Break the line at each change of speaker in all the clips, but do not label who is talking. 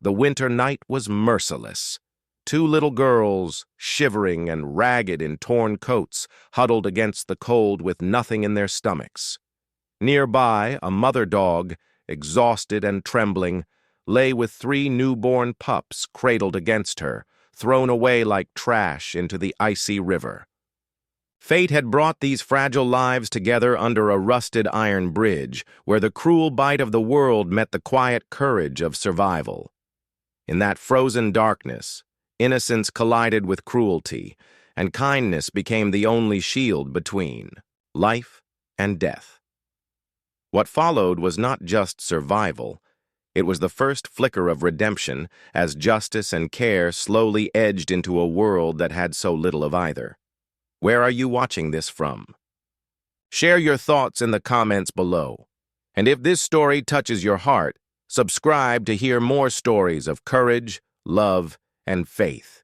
the winter night was merciless. Two little girls, shivering and ragged in torn coats, huddled against the cold with nothing in their stomachs. Nearby, a mother dog, exhausted and trembling, lay with three newborn pups cradled against her, thrown away like trash into the icy river. Fate had brought these fragile lives together under a rusted iron bridge, where the cruel bite of the world met the quiet courage of survival. In that frozen darkness, innocence collided with cruelty, and kindness became the only shield between life and death. What followed was not just survival. It was the first flicker of redemption as justice and care slowly edged into a world that had so little of either. Where are you watching this from? Share your thoughts in the comments below. And if this story touches your heart, subscribe to hear more stories of courage, love, and faith.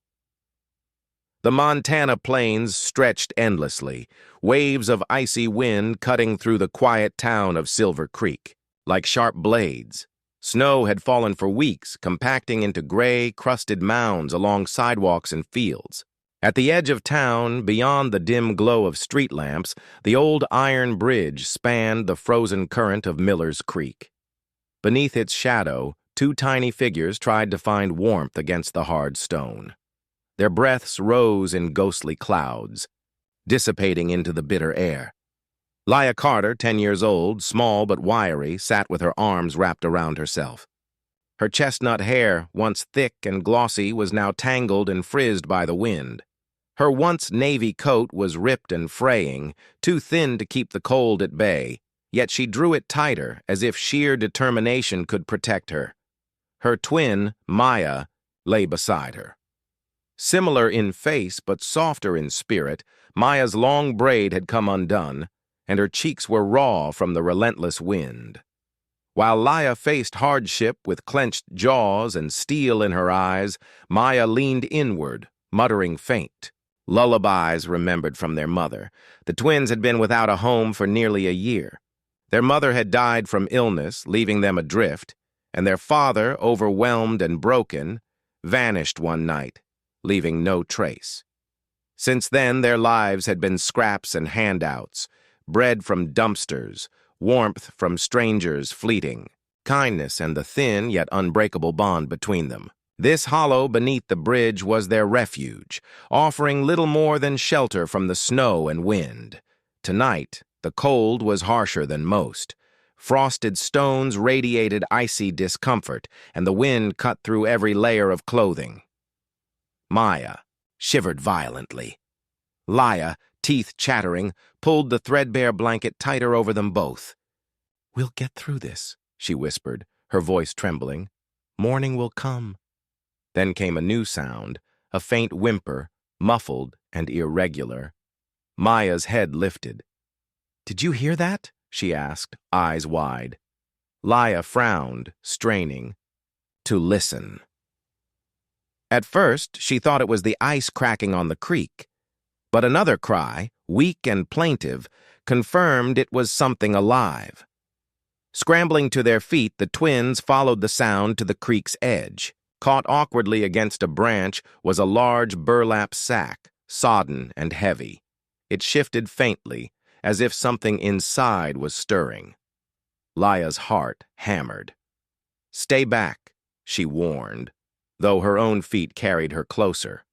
The Montana plains stretched endlessly, waves of icy wind cutting through the quiet town of Silver Creek. Like sharp blades, snow had fallen for weeks, compacting into gray, crusted mounds along sidewalks and fields. At the edge of town, beyond the dim glow of street lamps, the old iron bridge spanned the frozen current of Miller's Creek. Beneath its shadow, two tiny figures tried to find warmth against the hard stone. Their breaths rose in ghostly clouds, dissipating into the bitter air. Leah Carter, 10 years old, small but wiry, sat with her arms wrapped around herself. Her chestnut hair, once thick and glossy, was now tangled and frizzed by the wind. Her once navy coat was ripped and fraying, too thin to keep the cold at bay, yet she drew it tighter as if sheer determination could protect her. Her twin, Maya, lay beside her. Similar in face but softer in spirit, Maya's long braid had come undone, and her cheeks were raw from the relentless wind. While Leah faced hardship with clenched jaws and steel in her eyes, Maya leaned inward, muttering faint lullabies remembered from their mother. The twins had been without a home for nearly a year. Their mother had died from illness, leaving them adrift, and their father, overwhelmed and broken, vanished one night, leaving no trace. Since then, their lives had been scraps and handouts, bread from dumpsters, warmth from strangers fleeting, kindness and the thin yet unbreakable bond between them. This hollow beneath the bridge was their refuge, offering little more than shelter from the snow and wind. Tonight, the cold was harsher than most. Frosted stones radiated icy discomfort, and the wind cut through every layer of clothing. Maya shivered violently. Leah, teeth chattering, pulled the threadbare blanket tighter over them both. "We'll get through this," she whispered, her voice trembling. "Morning will come." Then came a new sound, a faint whimper, muffled and irregular. Maya's head lifted. "Did you hear that?" she asked, eyes wide. Leah frowned, straining to listen. At first, she thought it was the ice cracking on the creek, but another cry, weak and plaintive, confirmed it was something alive. Scrambling to their feet, the twins followed the sound to the creek's edge. Caught awkwardly against a branch was a large burlap sack, sodden and heavy. It shifted faintly, as if something inside was stirring. Leah's heart hammered. "Stay back," she warned, though her own feet carried her closer.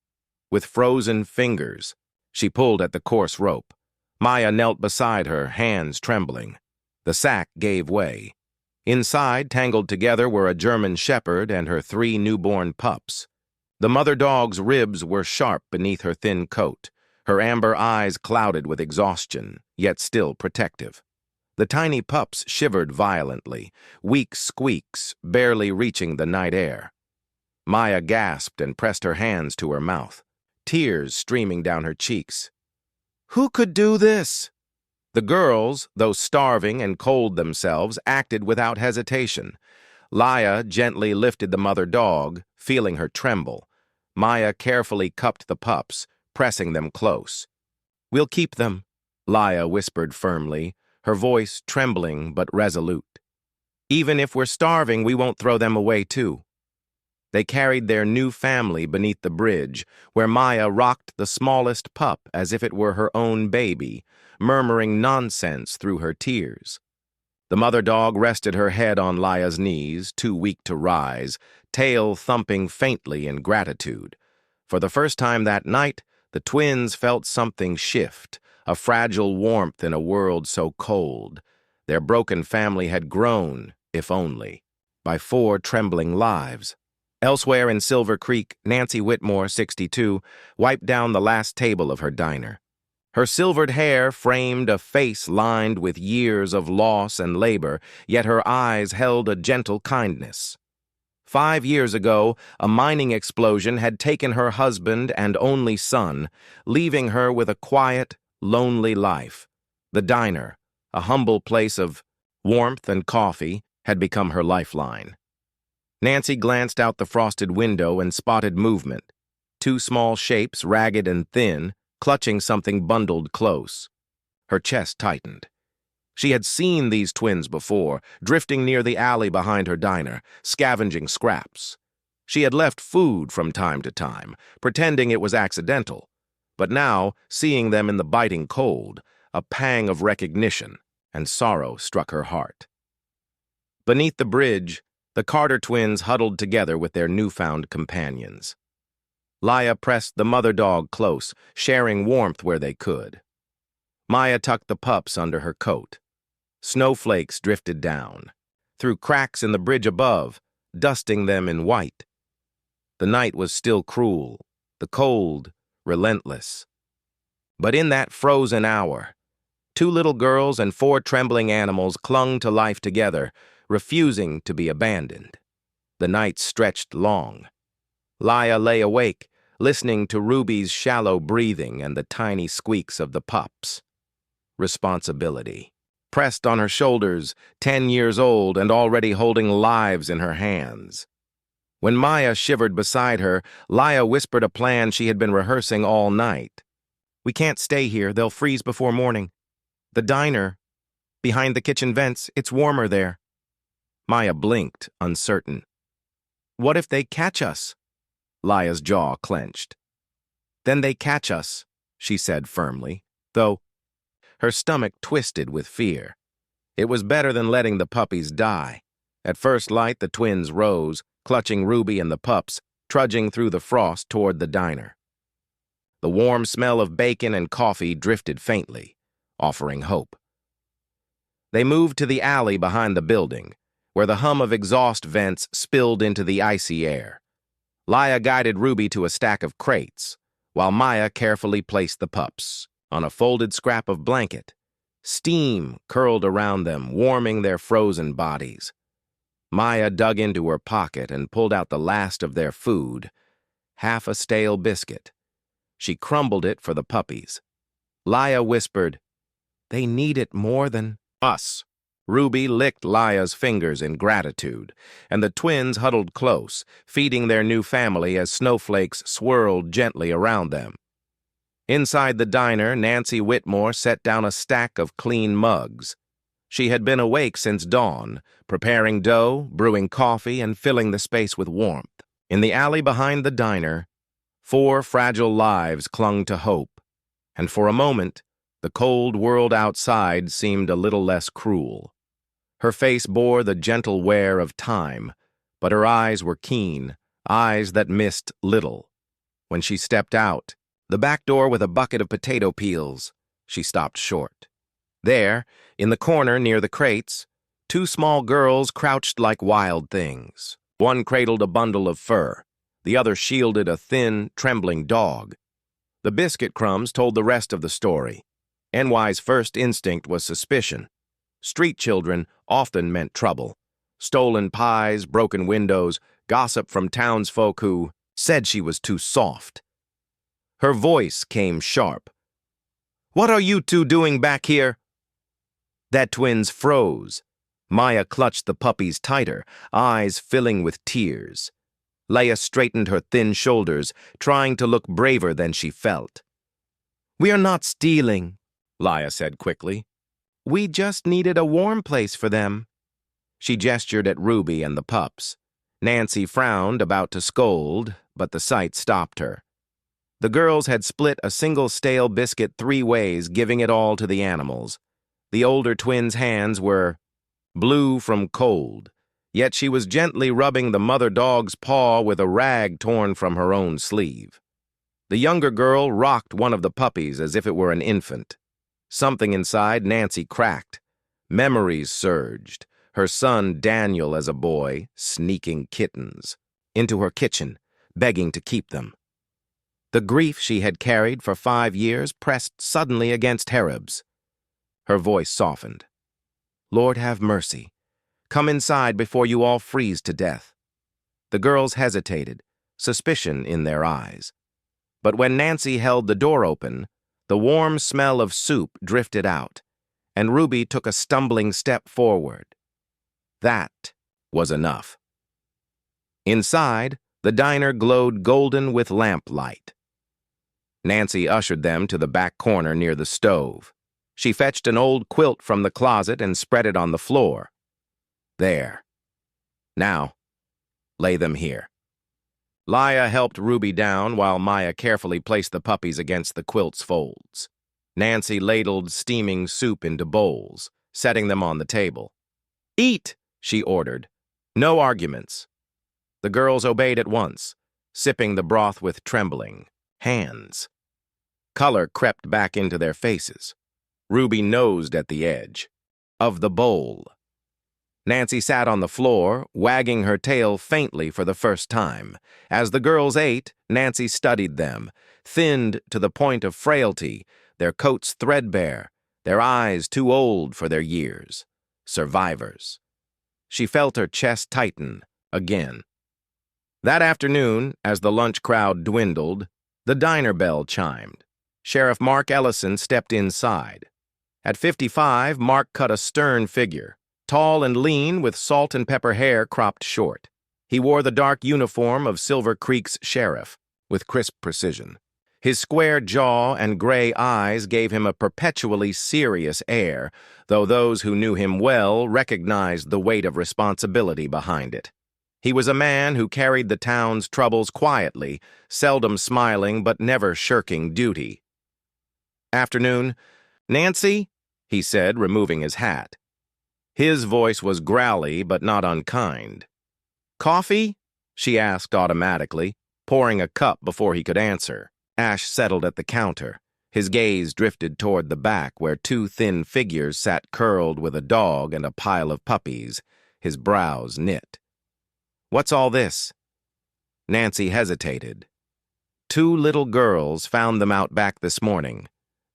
With frozen fingers, she pulled at the coarse rope. Maya knelt beside her, hands trembling. The sack gave way. Inside, tangled together, were a German shepherd and her 3 newborn pups. The mother dog's ribs were sharp beneath her thin coat, her amber eyes clouded with exhaustion, yet still protective. The tiny pups shivered violently, weak squeaks barely reaching the night air. Maya gasped and pressed her hands to her mouth, tears streaming down her cheeks. "Who could do this?" The girls, though starving and cold themselves, acted without hesitation. Leah gently lifted the mother dog, feeling her tremble. Maya carefully cupped the pups, pressing them close. "We'll keep them," Leah whispered firmly, her voice trembling but resolute. "Even if we're starving, we won't throw them away too." They carried their new family beneath the bridge, where Maya rocked the smallest pup as if it were her own baby, murmuring nonsense through her tears. The mother dog rested her head on Laya's knees, too weak to rise, tail thumping faintly in gratitude. For the first time that night, the twins felt something shift, a fragile warmth in a world so cold. Their broken family had grown, if only, by 4 trembling lives. Elsewhere in Silver Creek, Nancy Whitmore, 62, wiped down the last table of her diner. Her silvered hair framed a face lined with years of loss and labor, yet her eyes held a gentle kindness. 5 years ago, a mining explosion had taken her husband and only son, leaving her with a quiet, lonely life. The diner, a humble place of warmth and coffee, had become her lifeline. Nancy glanced out the frosted window and spotted movement. 2 small shapes, ragged and thin, clutching something bundled close. Her chest tightened. She had seen these twins before, drifting near the alley behind her diner, scavenging scraps. She had left food from time to time, pretending it was accidental. But now, seeing them in the biting cold, a pang of recognition and sorrow struck her heart. Beneath the bridge, the Carter twins huddled together with their newfound companions. Laya pressed the mother dog close, sharing warmth where they could. Maya tucked the pups under her coat. Snowflakes drifted down, through cracks in the bridge above, dusting them in white. The night was still cruel, the cold relentless. But in that frozen hour, 2 little girls and 4 trembling animals clung to life together, refusing to be abandoned. The night stretched long. Laya lay awake, listening to Ruby's shallow breathing and the tiny squeaks of the pups. Responsibility. Pressed on her shoulders, 10 years old and already holding lives in her hands. When Maya shivered beside her, Laya whispered a plan she had been rehearsing all night. "We can't stay here, they'll freeze before morning. The diner, behind the kitchen vents, it's warmer there." Maya blinked, uncertain. "What if they catch us?" Laya's jaw clenched. "Then they catch us," she said firmly, though her stomach twisted with fear. It was better than letting the puppies die. At first light, the twins rose, clutching Ruby and the pups, trudging through the frost toward the diner. The warm smell of bacon and coffee drifted faintly, offering hope. They moved to the alley behind the building, where the hum of exhaust vents spilled into the icy air. Laya guided Ruby to a stack of crates, while Maya carefully placed the pups on a folded scrap of blanket. Steam curled around them, warming their frozen bodies. Maya dug into her pocket and pulled out the last of their food, half a stale biscuit. She crumbled it for the puppies. Laya whispered, "They need it more than us." Ruby licked Laya's fingers in gratitude, and the twins huddled close, feeding their new family as snowflakes swirled gently around them. Inside the diner, Nancy Whitmore set down a stack of clean mugs. She had been awake since dawn, preparing dough, brewing coffee, and filling the space with warmth. In the alley behind the diner, 4 fragile lives clung to hope, and for a moment, the cold world outside seemed a little less cruel. Her face bore the gentle wear of time, but her eyes were keen, eyes that missed little. When she stepped out, the back door with a bucket of potato peels, she stopped short. There, in the corner near the crates, 2 small girls crouched like wild things. One cradled a bundle of fur, the other shielded a thin, trembling dog. The biscuit crumbs told the rest of the story. NY's first instinct was suspicion. Street children often meant trouble. Stolen pies, broken windows, gossip from townsfolk who said she was too soft. Her voice came sharp. "What are you 2 doing back here?" That twins froze. Maya clutched the puppies tighter, eyes filling with tears. Leia straightened her thin shoulders, trying to look braver than she felt. "We are not stealing," Laya said quickly. "We just needed a warm place for them." She gestured at Ruby and the pups. Nancy frowned, about to scold, but the sight stopped her. The girls had split a single stale biscuit 3 ways, giving it all to the animals. The older twins' hands were blue from cold, yet she was gently rubbing the mother dog's paw with a rag torn from her own sleeve. The younger girl rocked one of the puppies as if it were an infant. Something inside Nancy cracked. Memories surged. Her son Daniel as a boy, sneaking kittens into her kitchen, begging to keep them. The grief she had carried for 5 years pressed suddenly against Harib's. Her voice softened. Lord have mercy. Come inside before you all freeze to death. The girls hesitated, suspicion in their eyes. But when Nancy held the door open, the warm smell of soup drifted out, and Ruby took a stumbling step forward. That was enough. Inside, the diner glowed golden with lamplight. Nancy ushered them to the back corner near the stove. She fetched an old quilt from the closet and spread it on the floor. There. Now, lay them here. Laya helped Ruby down while Maya carefully placed the puppies against the quilt's folds. Nancy ladled steaming soup into bowls, setting them on the table. Eat, she ordered. No arguments. The girls obeyed at once, sipping the broth with trembling hands. Color crept back into their faces. Ruby nosed at the edge of the bowl. Nancy sat on the floor, wagging her tail faintly for the first time. As the girls ate, Nancy studied them, thinned to the point of frailty, their coats threadbare, their eyes too old for their years. Survivors. She felt her chest tighten again. That afternoon, as the lunch crowd dwindled, the diner bell chimed. Sheriff Mark Ellison stepped inside. At 55, Mark cut a stern figure, tall and lean with salt and pepper hair cropped short. He wore the dark uniform of Silver Creek's sheriff, with crisp precision. His square jaw and gray eyes gave him a perpetually serious air, though those who knew him well recognized the weight of responsibility behind it. He was a man who carried the town's troubles quietly, seldom smiling but never shirking duty. Afternoon, Nancy, he said, removing his hat. His voice was growly but not unkind. Coffee? She asked automatically, pouring a cup before he could answer. Ash settled at the counter. His gaze drifted toward the back where 2 thin figures sat curled with a dog and a pile of puppies, his brows knit. What's all this? Nancy hesitated. 2 little girls found them out back this morning.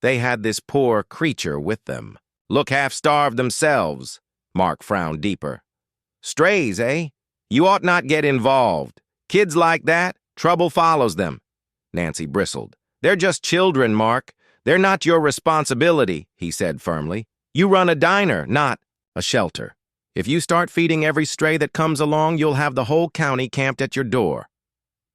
They had this poor creature with them. Look half-starved themselves. Mark frowned deeper. Strays, eh? You ought not get involved. Kids like that, trouble follows them. Nancy bristled. They're just children, Mark. They're not your responsibility, he said firmly. You run a diner, not a shelter. If you start feeding every stray that comes along, you'll have the whole county camped at your door.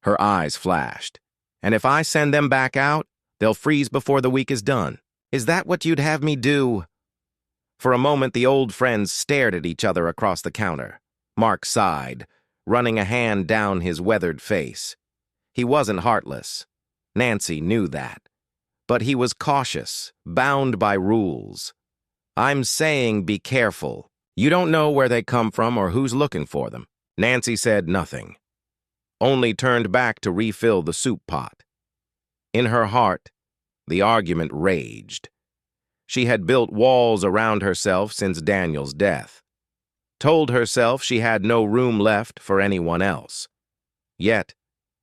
Her eyes flashed. And if I send them back out, they'll freeze before the week is done. Is that what you'd have me do? For a moment, the old friends stared at each other across the counter. Mark sighed, running a hand down his weathered face. He wasn't heartless. Nancy knew that. But he was cautious, bound by rules. I'm saying be careful. You don't know where they come from or who's looking for them. Nancy said nothing, only turned back to refill the soup pot. In her heart, the argument raged. She had built walls around herself since Daniel's death, told herself she had no room left for anyone else. Yet,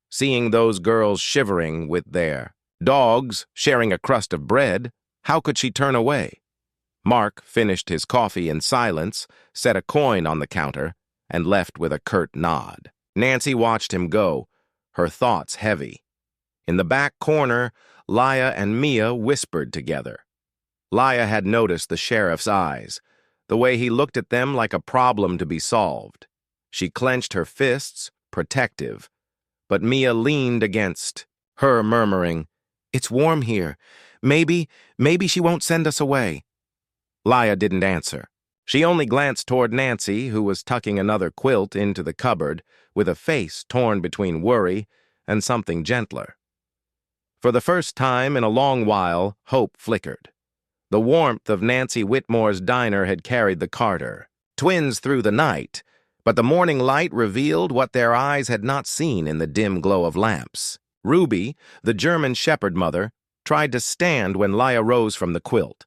seeing those girls shivering with their dogs sharing a crust of bread, how could she turn away? Mark finished his coffee in silence, set a coin on the counter, and left with a curt nod. Nancy watched him go, her thoughts heavy. In the back corner, Laya and Mia whispered together. Laya had noticed the sheriff's eyes, the way he looked at them like a problem to be solved. She clenched her fists, protective, but Mia leaned against her, murmuring, "It's warm here. Maybe she won't send us away." Laya didn't answer. She only glanced toward Nancy, who was tucking another quilt into the cupboard, with a face torn between worry and something gentler. For the first time in a long while, hope flickered. The warmth of Nancy Whitmore's diner had carried the Carter twins through the night, but the morning light revealed what their eyes had not seen in the dim glow of lamps. Ruby, the German shepherd mother, tried to stand when Laya rose from the quilt.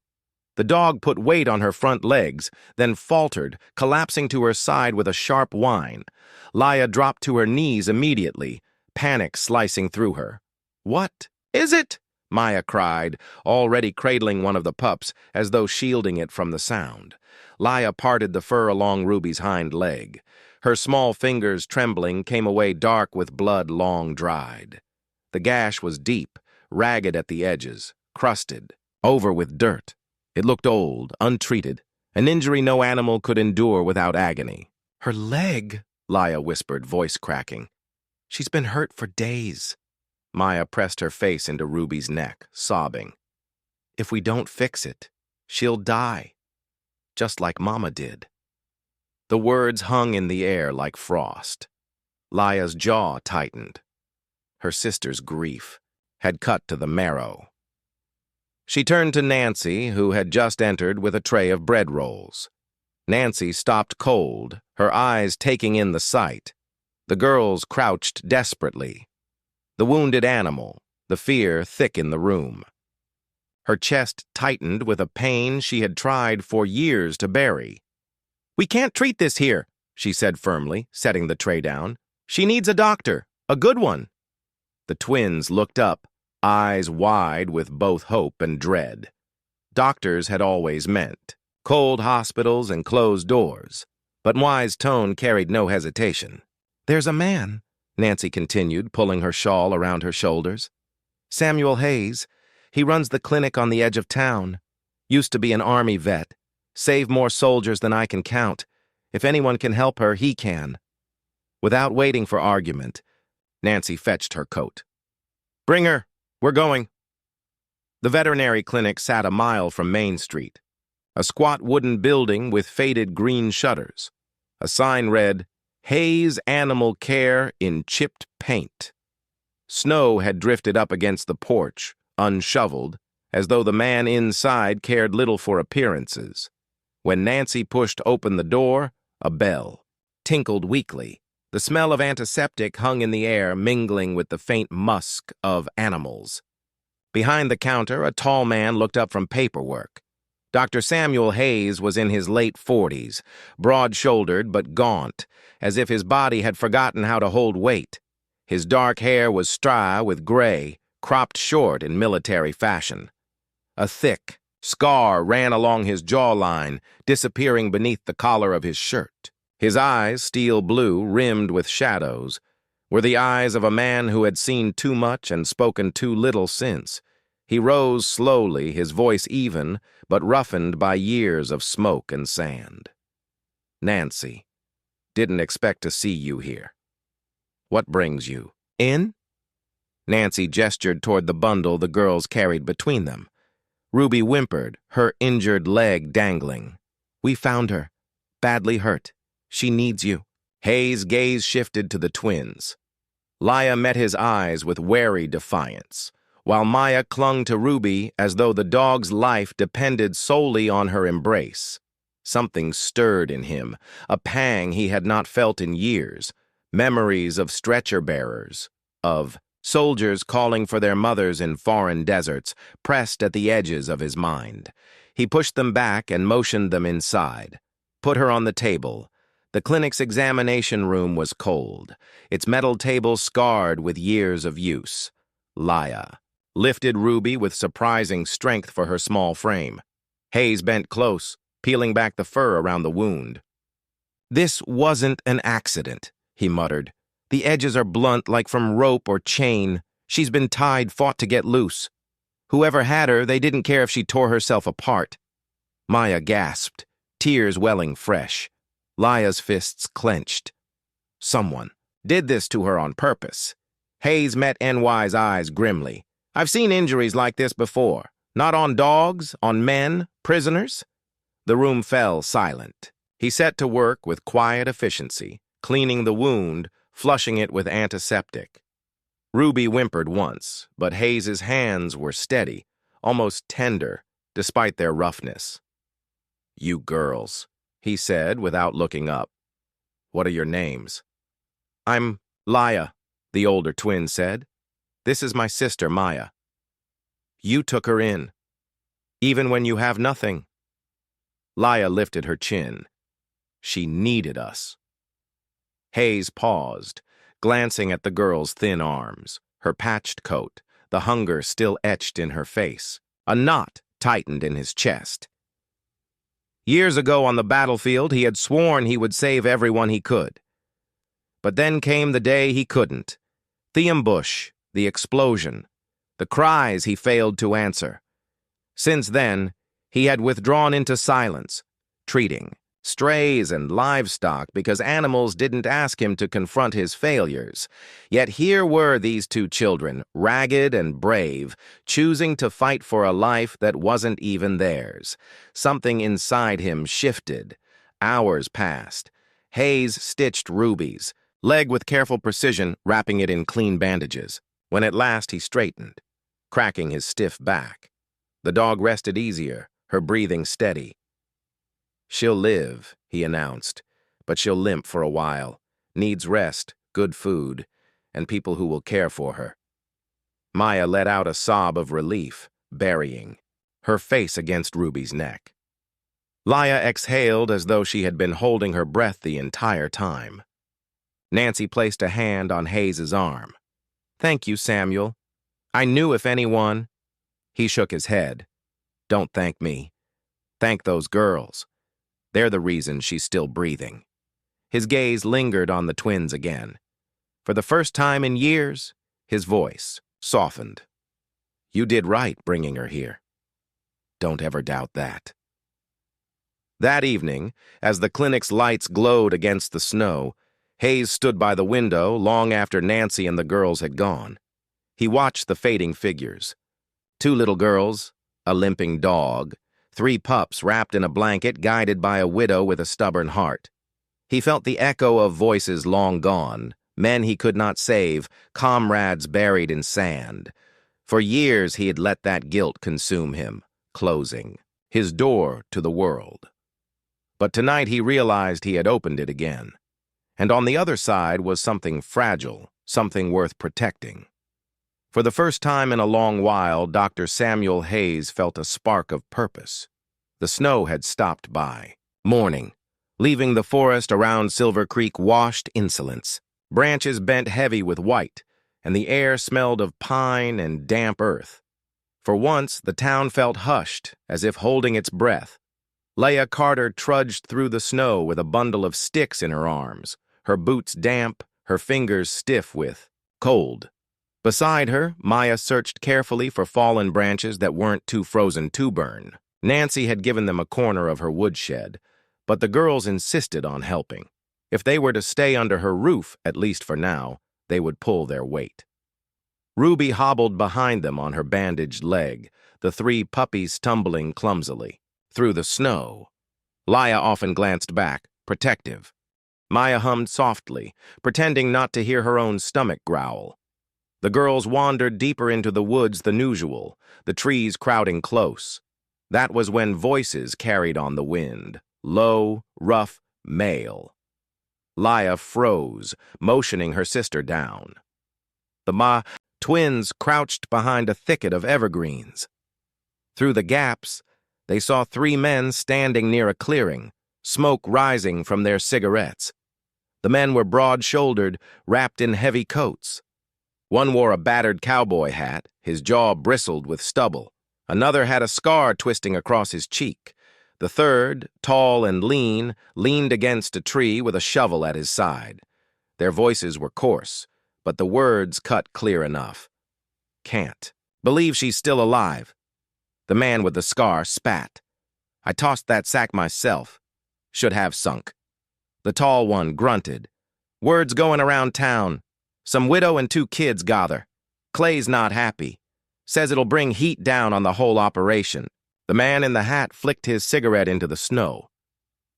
The dog put weight on her front legs, then faltered, collapsing to her side with a sharp whine. Laya dropped to her knees immediately, panic slicing through her. "What is it?" Maya cried, already cradling one of the pups as though shielding it from the sound. Laya parted the fur along Ruby's hind leg. Her small fingers, trembling, came away dark with blood long dried. The gash was deep, ragged at the edges, crusted, over with dirt. It looked old, untreated, an injury no animal could endure without agony. "Her leg," Laya whispered, voice cracking. "She's been hurt for days." Maya pressed her face into Ruby's neck, sobbing. "If we don't fix it, she'll die, just like Mama did." The words hung in the air like frost. Laya's jaw tightened. Her sister's grief had cut to the marrow. She turned to Nancy, who had just entered with a tray of bread rolls. Nancy stopped cold, her eyes taking in the sight. The girls crouched desperately. The wounded animal, the fear thick in the room. Her chest tightened with a pain she had tried for years to bury. "We can't treat this here," she said firmly, setting the tray down. "She needs a doctor, a good one." The twins looked up, eyes wide with both hope and dread. Doctors had always meant cold hospitals and closed doors, but Mai's tone carried no hesitation. "There's a man," Nancy continued, pulling her shawl around her shoulders. "Samuel Hayes. He runs the clinic on the edge of town. Used to be an army vet. Saved more soldiers than I can count. If anyone can help her, he can." Without waiting for argument, Nancy fetched her coat. "Bring her. We're going." The veterinary clinic sat a mile from Main Street, a squat wooden building with faded green shutters. A sign read, "Hayes Animal Care" in chipped paint. Snow had drifted up against the porch, unshoveled, as though the man inside cared little for appearances. When Nancy pushed open the door, a bell tinkled weakly. The smell of antiseptic hung in the air, mingling with the faint musk of animals. Behind the counter, a tall man looked up from paperwork. Dr. Samuel Hayes was in his late 40s, broad-shouldered but gaunt, as if his body had forgotten how to hold weight. His dark hair was straw with gray, cropped short in military fashion. A thick scar ran along his jawline, disappearing beneath the collar of his shirt. His eyes, steel blue, rimmed with shadows, were the eyes of a man who had seen too much and spoken too little since. He rose slowly, his voice even, but roughened by years of smoke and sand. "Nancy, didn't expect to see you here. What brings you in?" Nancy gestured toward the bundle the girls carried between them. Ruby whimpered, her injured leg dangling. "We found her, badly hurt. She needs you." Hayes' gaze shifted to the twins. Laya met his eyes with wary defiance, while Maya clung to Ruby as though the dog's life depended solely on her embrace. Something stirred in him, a pang he had not felt in years, memories of stretcher-bearers, of soldiers calling for their mothers in foreign deserts, pressed at the edges of his mind. He pushed them back and motioned them inside, put her on the table. The clinic's examination room was cold, its metal table scarred with years of use. Laya lifted Ruby with surprising strength for her small frame. Hayes bent close, peeling back the fur around the wound. "This wasn't an accident," he muttered. "The edges are blunt like from rope or chain. She's been tied, fought to get loose. Whoever had her, they didn't care if she tore herself apart." Maya gasped, tears welling fresh. Laya's fists clenched. Someone did this to her on purpose. Hayes met NY's eyes grimly. "I've seen injuries like this before. Not on dogs, on men, prisoners." The room fell silent. He set to work with quiet efficiency, cleaning the wound, flushing it with antiseptic. Ruby whimpered once, but Hayes's hands were steady, almost tender, despite their roughness. "You girls," he said without looking up. "What are your names?" "I'm Laya," the older twin said. "This is my sister, Maya." "You took her in, even when you have nothing." Laya lifted her chin. "She needed us." Hayes paused, glancing at the girl's thin arms, her patched coat, the hunger still etched in her face. A knot tightened in his chest. Years ago on the battlefield, he had sworn he would save everyone he could. But then came the day he couldn't. The ambush, the explosion, the cries he failed to answer. Since then, he had withdrawn into silence, treating strays and livestock because animals didn't ask him to confront his failures. Yet here were these two children, ragged and brave, choosing to fight for a life that wasn't even theirs. Something inside him shifted. Hours passed. Hayes stitched Ruby's leg with careful precision, wrapping it in clean bandages, when at last he straightened, cracking his stiff back. The dog rested easier, her breathing steady. "She'll live," he announced, "but she'll limp for a while, needs rest, good food, and people who will care for her." Maya let out a sob of relief, burying her face against Ruby's neck. Laya exhaled as though she had been holding her breath the entire time. Nancy placed a hand on Hayes's arm. "Thank you, Samuel. I knew if anyone—" He shook his head. "Don't thank me. Thank those girls. They're the reason she's still breathing." His gaze lingered on the twins again. For the first time in years, his voice softened. "You did right bringing her here. Don't ever doubt that." That evening, as the clinic's lights glowed against the snow, Hayes stood by the window long after Nancy and the girls had gone. He watched the fading figures. 2 little girls, a limping dog, 3 pups wrapped in a blanket guided by a widow with a stubborn heart. He felt the echo of voices long gone, men he could not save, comrades buried in sand. For years he had let that guilt consume him, closing his door to the world. But tonight he realized he had opened it again. And on the other side was something fragile, something worth protecting. For the first time in a long while, Dr. Samuel Hayes felt a spark of purpose. The snow had stopped by. Morning, leaving the forest around Silver Creek washed insolence. Branches bent heavy with white, and the air smelled of pine and damp earth. For once, the town felt hushed, as if holding its breath. Leah Carter trudged through the snow with a bundle of sticks in her arms, her boots damp, her fingers stiff with cold. Beside her, Maya searched carefully for fallen branches that weren't too frozen to burn. Nancy had given them a corner of her woodshed, but the girls insisted on helping. If they were to stay under her roof, at least for now, they would pull their weight. Ruby hobbled behind them on her bandaged leg, the 3 puppies tumbling clumsily through the snow. Laya often glanced back, protective. Maya hummed softly, pretending not to hear her own stomach growl. The girls wandered deeper into the woods than usual, the trees crowding close. That was when voices carried on the wind, low, rough, male. Laya froze, motioning her sister down. The twins crouched behind a thicket of evergreens. Through the gaps, they saw 3 men standing near a clearing, smoke rising from their cigarettes. The men were broad-shouldered, wrapped in heavy coats. One wore a battered cowboy hat, his jaw bristled with stubble. Another had a scar twisting across his cheek. The third, tall and lean, leaned against a tree with a shovel at his side. Their voices were coarse, but the words cut clear enough. "Can't believe she's still alive." The man with the scar spat. "I tossed that sack myself. Should have sunk." The tall one grunted. "Words going around town. Some widow and 2 kids gather. Clay's not happy. Says it'll bring heat down on the whole operation. The man in the hat flicked his cigarette into the snow.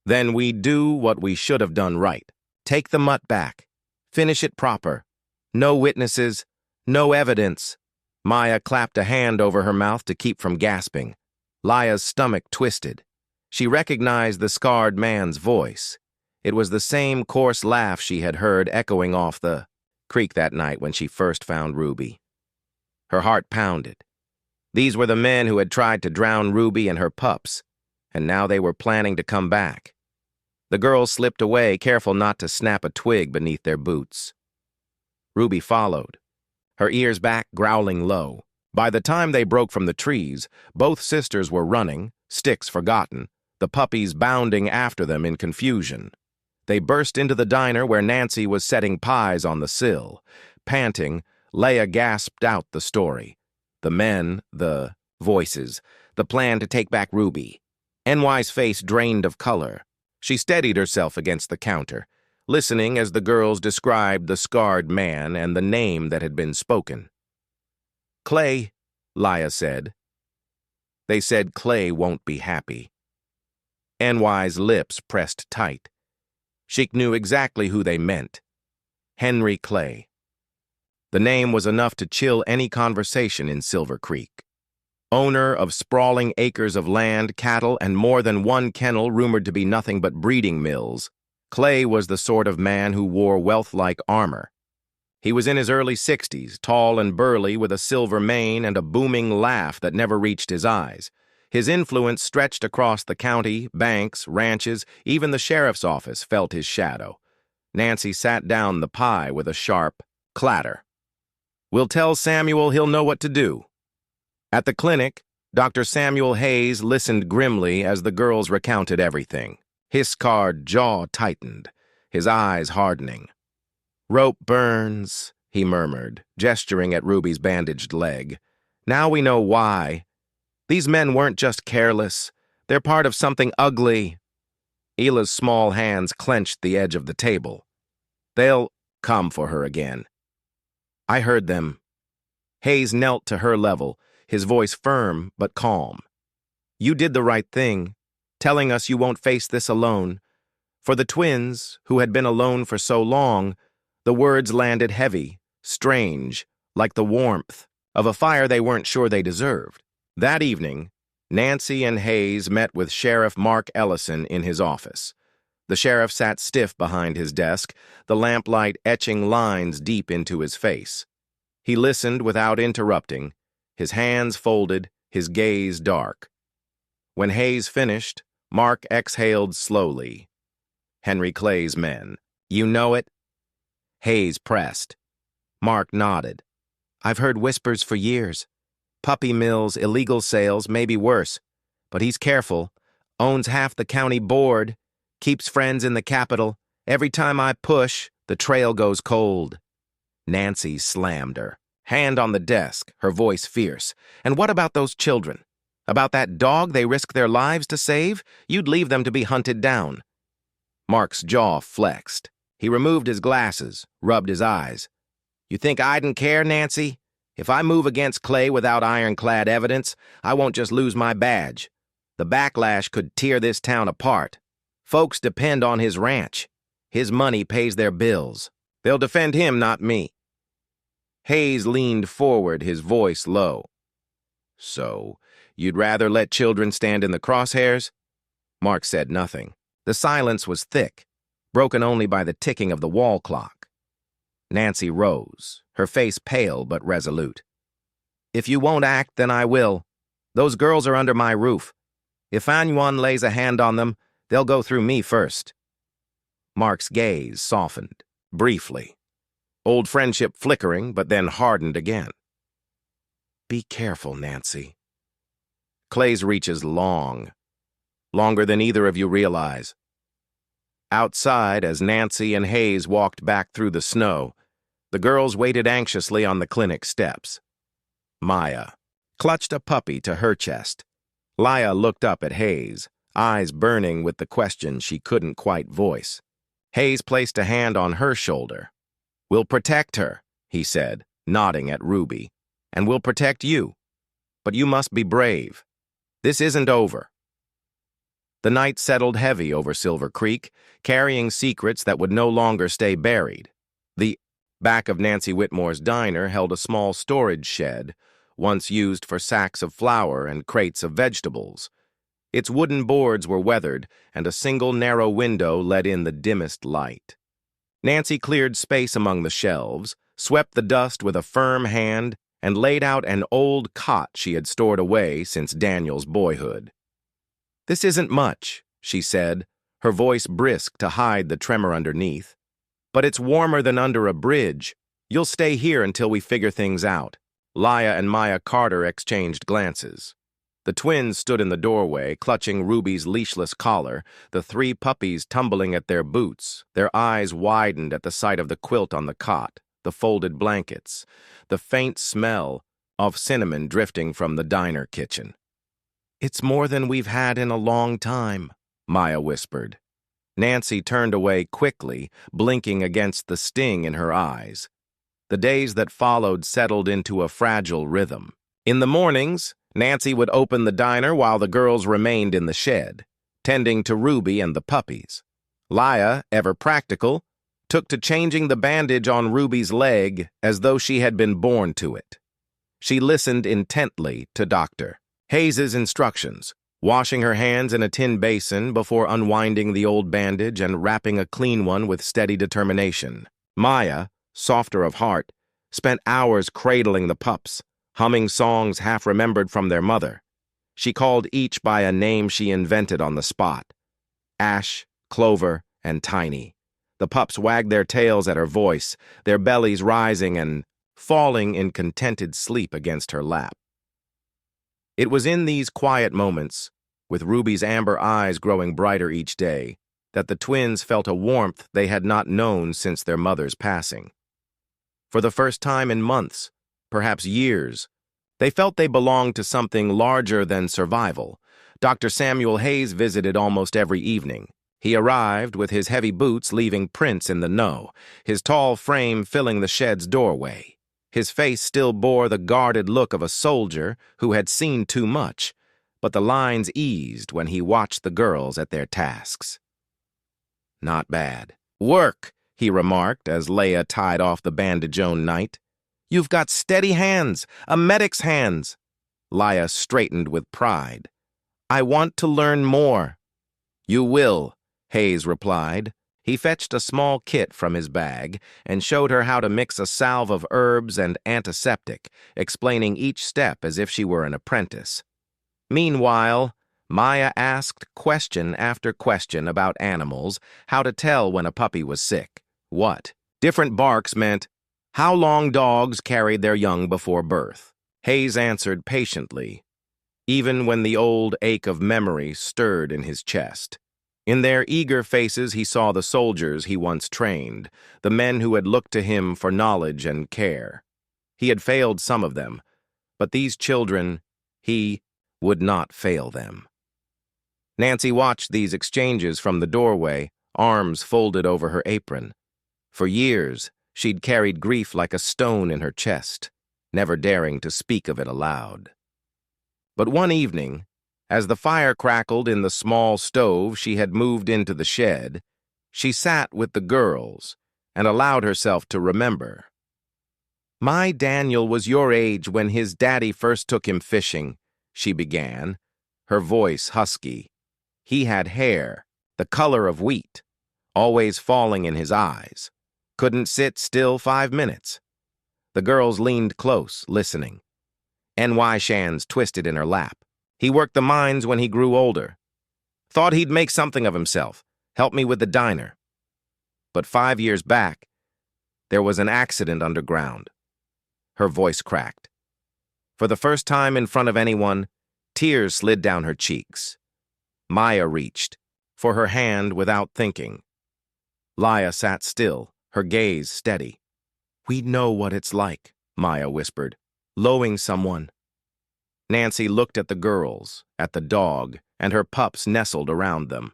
Then we do what we should have done right. Take the mutt back. Finish it proper. No witnesses. No evidence. Maya clapped a hand over her mouth to keep from gasping. Laya's stomach twisted. She recognized the scarred man's voice. It was the same coarse laugh she had heard echoing off the creek that night when she first found Ruby. Her heart pounded. These were the men who had tried to drown Ruby and her pups, and now they were planning to come back. The girls slipped away, careful not to snap a twig beneath their boots. Ruby followed, her ears back, growling low. By the time they broke from the trees, both sisters were running, sticks forgotten, the puppies bounding after them in confusion. They burst into the diner where Nancy was setting pies on the sill. Panting, Leah gasped out the story. The men, the voices, the plan to take back Ruby. NY's face drained of color. She steadied herself against the counter, listening as the girls described the scarred man and the name that had been spoken. Clay, Leah said. They said Clay won't be happy. NY's lips pressed tight. She knew exactly who they meant. Henry Clay. The name was enough to chill any conversation in Silver Creek. Owner of sprawling acres of land, cattle, and more than one kennel rumored to be nothing but breeding mills, Clay was the sort of man who wore wealth like armor. He was in his early 60s, tall and burly with a silver mane and a booming laugh that never reached his eyes. His influence stretched across the county, banks, ranches, even the sheriff's office felt his shadow. Nancy sat down the pie with a sharp clatter. We'll tell Samuel he'll know what to do. At the clinic, Dr. Samuel Hayes listened grimly as the girls recounted everything. His scarred jaw tightened, his eyes hardening. Rope burns, he murmured, gesturing at Ruby's bandaged leg. Now we know why. These men weren't just careless. They're part of something ugly. Hila's small hands clenched the edge of the table. They'll come for her again. I heard them. Hayes knelt to her level, his voice firm but calm. You did the right thing, telling us you won't face this alone. For the twins, who had been alone for so long, the words landed heavy, strange, like the warmth of a fire they weren't sure they deserved. That evening, Nancy and Hayes met with Sheriff Mark Ellison in his office. The sheriff sat stiff behind his desk, the lamplight etching lines deep into his face. He listened without interrupting, his hands folded, his gaze dark. When Hayes finished, Mark exhaled slowly. Henry Clay's men. You know it? Hayes pressed. Mark nodded. I've heard whispers for years. Puppy mills, illegal sales, maybe worse. But he's careful, owns half the county board, keeps friends in the capital. Every time I push, the trail goes cold. Nancy slammed her, hand on the desk, her voice fierce. And what about those children? About that dog they risked their lives to save? You'd leave them to be hunted down. Mark's jaw flexed. He removed his glasses, rubbed his eyes. You think I didn't care, Nancy? If I move against Clay without ironclad evidence, I won't just lose my badge. The backlash could tear this town apart. Folks depend on his ranch. His money pays their bills. They'll defend him, not me. Hayes leaned forward, his voice low. So, you'd rather let children stand in the crosshairs? Mark said nothing. The silence was thick, broken only by the ticking of the wall clock. Nancy rose, her face pale but resolute. If you won't act, then I will. Those girls are under my roof. If anyone lays a hand on them, they'll go through me first. Mark's gaze softened, briefly. Old friendship flickering, but then hardened again. Be careful, Nancy. Clay's reach is long, longer than either of you realize. Outside, as Nancy and Hayes walked back through the snow, the girls waited anxiously on the clinic steps. Maya clutched a puppy to her chest. Leah looked up at Hayes, eyes burning with the question she couldn't quite voice. Hayes placed a hand on her shoulder. We'll protect her, he said, nodding at Ruby. And we'll protect you. But you must be brave. This isn't over. The night settled heavy over Silver Creek, carrying secrets that would no longer stay buried. The back of Nancy Whitmore's diner held a small storage shed, once used for sacks of flour and crates of vegetables. Its wooden boards were weathered, and a single narrow window let in the dimmest light. Nancy cleared space among the shelves, swept the dust with a firm hand, and laid out an old cot she had stored away since Daniel's boyhood. "This isn't much," she said, her voice brisk to hide the tremor underneath. "But it's warmer than under a bridge. You'll stay here until we figure things out." Laya and Maya Carter exchanged glances. The twins stood in the doorway, clutching Ruby's leashless collar, the three puppies tumbling at their boots. Their eyes widened at the sight of the quilt on the cot, the folded blankets, the faint smell of cinnamon drifting from the diner kitchen. "It's more than we've had in a long time," Maya whispered. Nancy turned away quickly, blinking against the sting in her eyes. The days that followed settled into a fragile rhythm. In the mornings, Nancy would open the diner while the girls remained in the shed, tending to Ruby and the puppies. Laya, ever practical, took to changing the bandage on Ruby's leg as though she had been born to it. She listened intently to Dr. Hayes's instructions, washing her hands in a tin basin before unwinding the old bandage and wrapping a clean one with steady determination. Maya, softer of heart, spent hours cradling the pups, humming songs half-remembered from their mother. She called each by a name she invented on the spot: Ash, Clover, and Tiny. The pups wagged their tails at her voice, their bellies rising and falling in contented sleep against her lap. It was in these quiet moments, with Ruby's amber eyes growing brighter each day, that the twins felt a warmth they had not known since their mother's passing. For the first time in months, perhaps years, they felt they belonged to something larger than survival. Dr. Samuel Hayes visited almost every evening. He arrived with his heavy boots leaving prints in the know, his tall frame filling the shed's doorway. His face still bore the guarded look of a soldier who had seen too much, but the lines eased when he watched the girls at their tasks. "Not bad. Work," he remarked as Leah tied off the bandage-owned knight. "You've got steady hands, a medic's hands." Laya straightened with pride. "I want to learn more." "You will," Hayes replied. He fetched a small kit from his bag and showed her how to mix a salve of herbs and antiseptic, explaining each step as if she were an apprentice. Meanwhile, Maya asked question after question about animals, how to tell when a puppy was sick, what different barks meant, how long dogs carried their young before birth. Hayes answered patiently, even when the old ache of memory stirred in his chest. In their eager faces he saw the soldiers he once trained, the men who had looked to him for knowledge and care. He had failed some of them, but these children, he would not fail them. Nancy watched these exchanges from the doorway, arms folded over her apron. For years, she'd carried grief like a stone in her chest, never daring to speak of it aloud. But one evening, as the fire crackled in the small stove she had moved into the shed, she sat with the girls and allowed herself to remember. "My Daniel was your age when his daddy first took him fishing," she began, her voice husky. "He had hair, the color of wheat, always falling in his eyes. Couldn't sit still 5 minutes." The girls leaned close, listening. N.Y. Shands twisted in her lap. "He worked the mines when he grew older. Thought he'd make something of himself, help me with the diner. But 5 years back, there was an accident underground." Her voice cracked. For the first time in front of anyone, tears slid down her cheeks. Maya reached for her hand without thinking. Laya sat still, her gaze steady. "We know what it's like," Maya whispered, "lowing someone." Nancy looked at the girls, at the dog, and her pups nestled around them.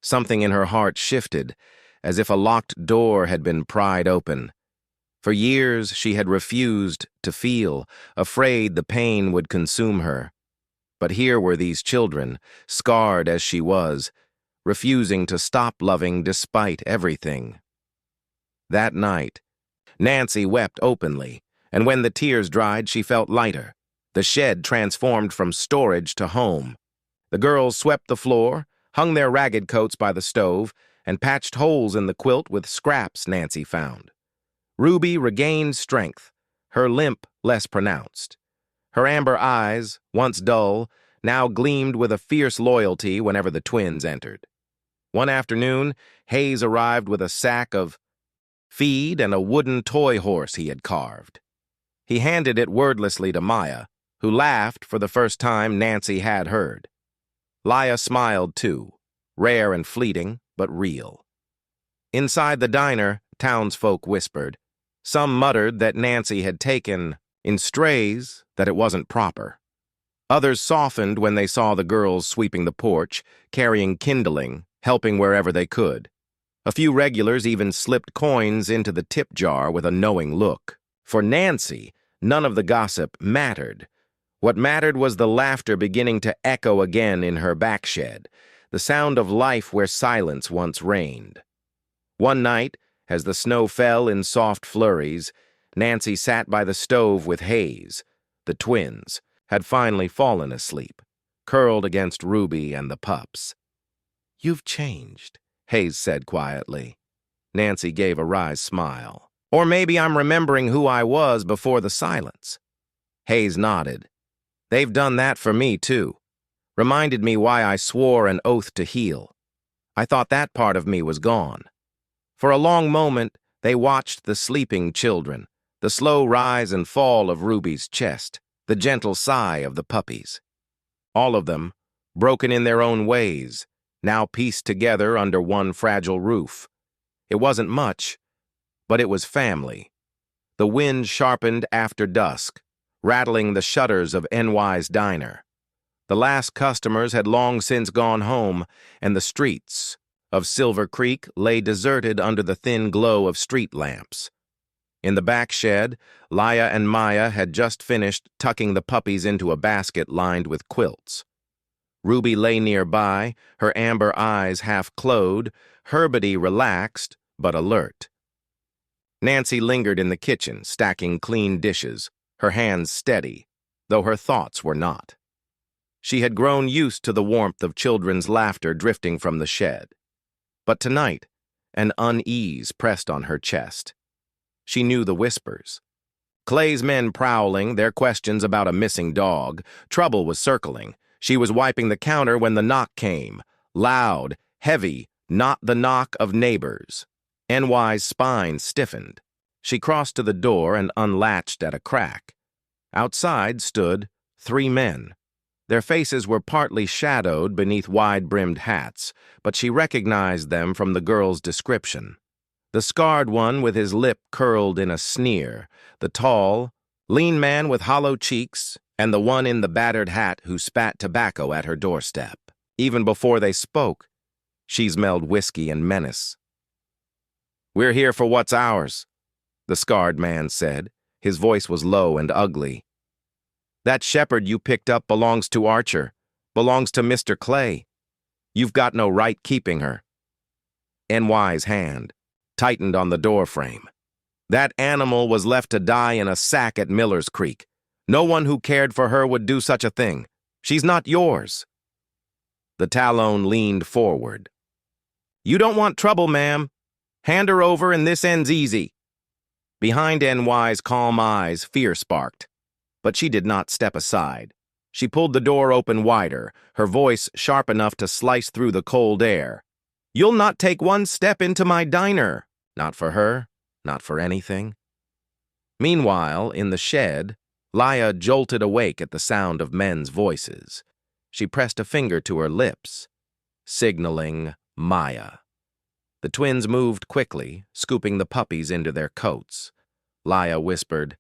Something in her heart shifted, as if a locked door had been pried open. For years she had refused to feel, afraid the pain would consume her. But here were these children, scarred as she was, refusing to stop loving despite everything. That night, Nancy wept openly, and when the tears dried, she felt lighter. The shed transformed from storage to home. The girls swept the floor, hung their ragged coats by the stove, and patched holes in the quilt with scraps Nancy found. Ruby regained strength, her limp less pronounced. Her amber eyes, once dull, now gleamed with a fierce loyalty whenever the twins entered. One afternoon, Hayes arrived with a sack of feed and a wooden toy horse he had carved. He handed it wordlessly to Maya, who laughed for the first time Nancy had heard. Laya smiled too, rare and fleeting, but real. Inside the diner, townsfolk whispered. Some muttered that Nancy had taken, in strays, that it wasn't proper. Others softened when they saw the girls sweeping the porch, carrying kindling, helping wherever they could. A few regulars even slipped coins into the tip jar with a knowing look. For Nancy, none of the gossip mattered. What mattered was the laughter beginning to echo again in her back shed, the sound of life where silence once reigned. One night, as the snow fell in soft flurries, Nancy sat by the stove with Hayes. The twins had finally fallen asleep, curled against Ruby and the pups. "You've changed," Hayes said quietly. Nancy gave a wry smile. "Or maybe I'm remembering who I was before the silence." Hayes nodded. "They've done that for me, too. Reminded me why I swore an oath to heal. I thought that part of me was gone." For a long moment, they watched the sleeping children, the slow rise and fall of Ruby's chest, the gentle sigh of the puppies. All of them, broken in their own ways, now pieced together under one fragile roof. It wasn't much, but it was family. The wind sharpened after dusk, rattling the shutters of NY's diner. The last customers had long since gone home, and the streets of Silver Creek lay deserted under the thin glow of street lamps. In the back shed, Laya and Maya had just finished tucking the puppies into a basket lined with quilts. Ruby lay nearby, her amber eyes half-closed, Herbity relaxed but alert. Nancy lingered in the kitchen, stacking clean dishes, her hands steady, though her thoughts were not. She had grown used to the warmth of children's laughter drifting from the shed. But tonight, an unease pressed on her chest. She knew the whispers. Clay's men prowling, their questions about a missing dog. Trouble was circling. She was wiping the counter when the knock came. Loud, heavy, not the knock of neighbors. NY's spine stiffened. She crossed to the door and unlatched at a crack. Outside stood 3 men. Their faces were partly shadowed beneath wide-brimmed hats, but she recognized them from the girl's description. The scarred one with his lip curled in a sneer, the tall, lean man with hollow cheeks, and the one in the battered hat who spat tobacco at her doorstep. Even before they spoke, she smelled whiskey and menace. "We're here for what's ours," the scarred man said. His voice was low and ugly. "That shepherd you picked up belongs to Archer, belongs to Mr. Clay. You've got no right keeping her." NY's hand tightened on the doorframe. "That animal was left to die in a sack at Miller's Creek. No one who cared for her would do such a thing. She's not yours." The Talon leaned forward. "You don't want trouble, ma'am. Hand her over and this ends easy." Behind NY's calm eyes, fear sparked. But she did not step aside. She pulled the door open wider, her voice sharp enough to slice through the cold air. "You'll not take one step into my diner. Not for her, not for anything." Meanwhile, in the shed, Laya jolted awake at the sound of men's voices. She pressed a finger to her lips, signaling Maya. The twins moved quickly, scooping the puppies into their coats. Laya whispered,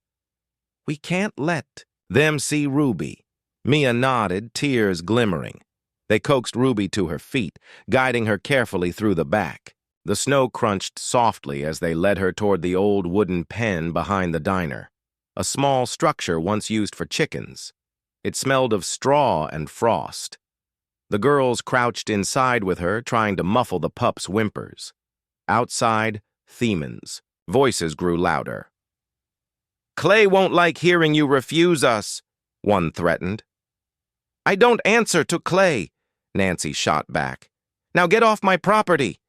"We can't let them see Ruby." Mia nodded, tears glimmering. They coaxed Ruby to her feet, guiding her carefully through the back. The snow crunched softly as they led her toward the old wooden pen behind the diner, a small structure once used for chickens. It smelled of straw and frost. The girls crouched inside with her, trying to muffle the pup's whimpers. Outside, Themon's voices grew louder. "Clay won't like hearing you refuse us," one threatened. "I don't answer to Clay," Nancy shot back. "Now get off my property."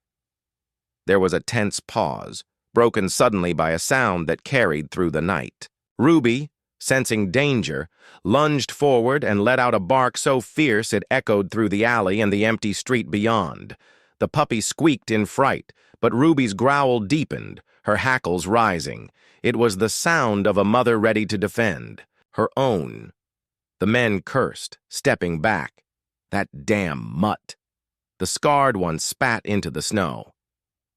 There was a tense pause, broken suddenly by a sound that carried through the night. Ruby, sensing danger, lunged forward and let out a bark so fierce it echoed through the alley and the empty street beyond. The puppy squeaked in fright, but Ruby's growl deepened, her hackles rising. It was the sound of a mother ready to defend, her own. The men cursed, stepping back. That damn mutt. The scarred one spat into the snow.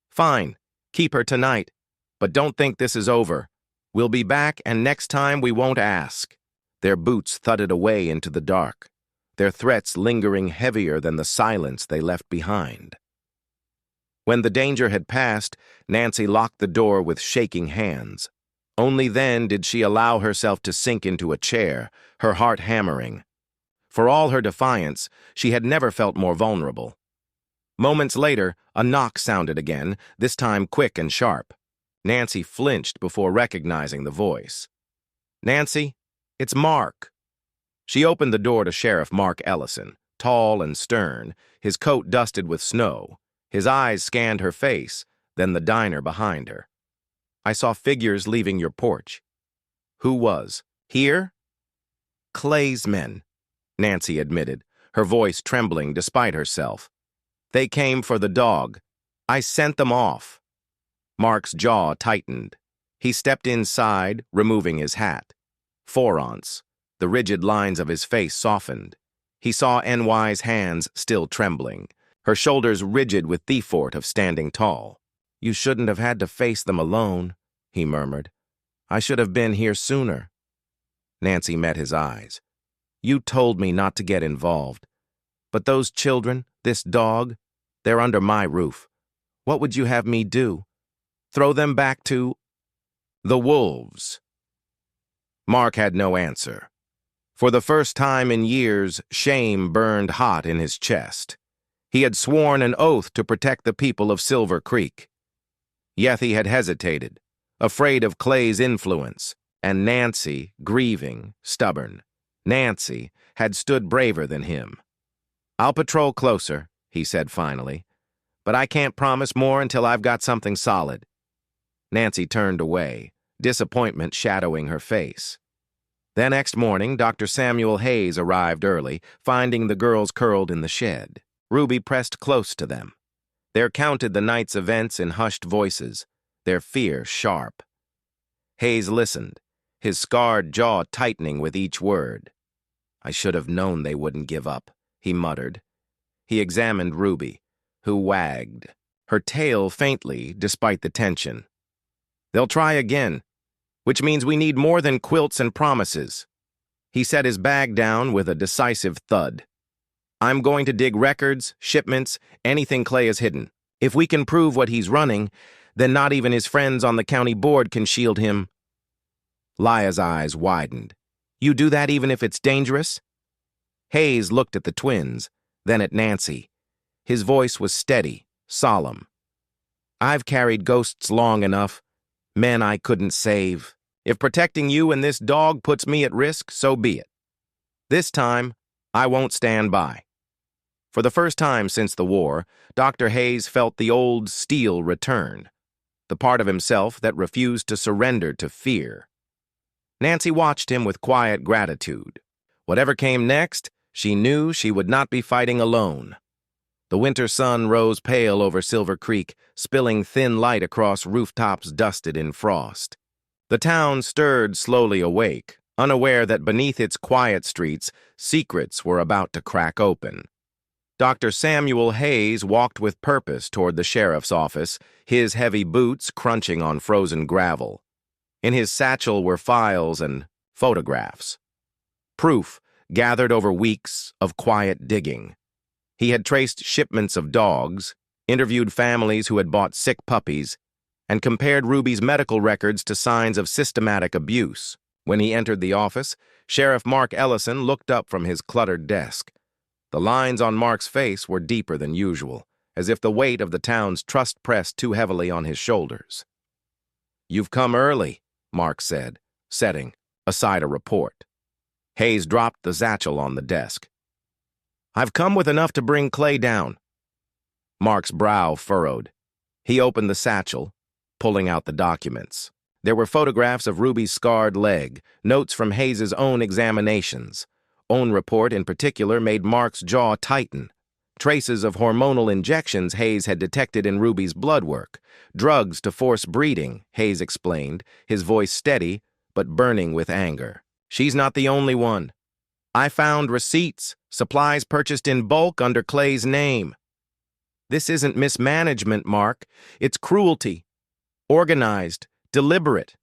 "Fine, keep her tonight, but don't think this is over. We'll be back, and next time we won't ask." Their boots thudded away into the dark, their threats lingering heavier than the silence they left behind. When the danger had passed, Nancy locked the door with shaking hands. Only then did she allow herself to sink into a chair, her heart hammering. For all her defiance, she had never felt more vulnerable. Moments later, a knock sounded again, this time quick and sharp. Nancy flinched before recognizing the voice. "Nancy, it's Mark." She opened the door to Sheriff Mark Ellison, tall and stern, his coat dusted with snow. His eyes scanned her face, then the diner behind her. "I saw figures leaving your porch." "Who was? Here?" "Clay's men," Nancy admitted, her voice trembling despite herself. "They came for the dog. I sent them off." Mark's jaw tightened. He stepped inside, removing his hat. For once, the rigid lines of his face softened. He saw NY's hands still trembling, her shoulders rigid with the effort of standing tall. "You shouldn't have had to face them alone," he murmured. "I should have been here sooner." Nancy met his eyes. "You told me not to get involved. But those children, this dog, they're under my roof. What would you have me do? Throw them back to the wolves?" Mark had no answer. For the first time in years, shame burned hot in his chest. He had sworn an oath to protect the people of Silver Creek. Yet he had hesitated, afraid of Clay's influence, and Nancy, grieving, stubborn. Nancy had stood braver than him. "I'll patrol closer," he said finally, "but I can't promise more until I've got something solid." Nancy turned away, disappointment shadowing her face. The next morning, Dr. Samuel Hayes arrived early, finding the girls curled in the shed. Ruby pressed close to them. They recounted the night's events in hushed voices, their fear sharp. Hayes listened, his scarred jaw tightening with each word. "I should have known they wouldn't give up," he muttered. He examined Ruby, who wagged, her tail faintly despite the tension. "They'll try again, which means we need more than quilts and promises." He set his bag down with a decisive thud. "I'm going to dig records, shipments, anything Clay has hidden. If we can prove what he's running, then not even his friends on the county board can shield him." Lia's eyes widened. "You do that even if it's dangerous?" Hayes looked at the twins, then at Nancy. His voice was steady, solemn. "I've carried ghosts long enough, men I couldn't save. If protecting you and this dog puts me at risk, so be it. This time, I won't stand by." For the first time since the war, Dr. Hayes felt the old steel return, the part of himself that refused to surrender to fear. Nancy watched him with quiet gratitude. Whatever came next, she knew she would not be fighting alone. The winter sun rose pale over Silver Creek, spilling thin light across rooftops dusted in frost. The town stirred slowly awake, unaware that beneath its quiet streets, secrets were about to crack open. Dr. Samuel Hayes walked with purpose toward the sheriff's office, his heavy boots crunching on frozen gravel. In his satchel were files and photographs. Proof gathered over weeks of quiet digging. He had traced shipments of dogs, interviewed families who had bought sick puppies, and compared Ruby's medical records to signs of systematic abuse. When he entered the office, Sheriff Mark Ellison looked up from his cluttered desk. The lines on Mark's face were deeper than usual, as if the weight of the town's trust pressed too heavily on his shoulders. "You've come early," Mark said, setting aside a report. Hayes dropped the satchel on the desk. "I've come with enough to bring Clay down." Mark's brow furrowed. He opened the satchel, pulling out the documents. There were photographs of Ruby's scarred leg, notes from Hayes's own examinations. Own report in particular made Mark's jaw tighten. Traces of hormonal injections Hayes had detected in Ruby's blood work. Drugs to force breeding, Hayes explained, his voice steady but burning with anger. "She's not the only one. I found receipts, supplies purchased in bulk under Clay's name. This isn't mismanagement, Mark. It's cruelty. Organized, deliberate."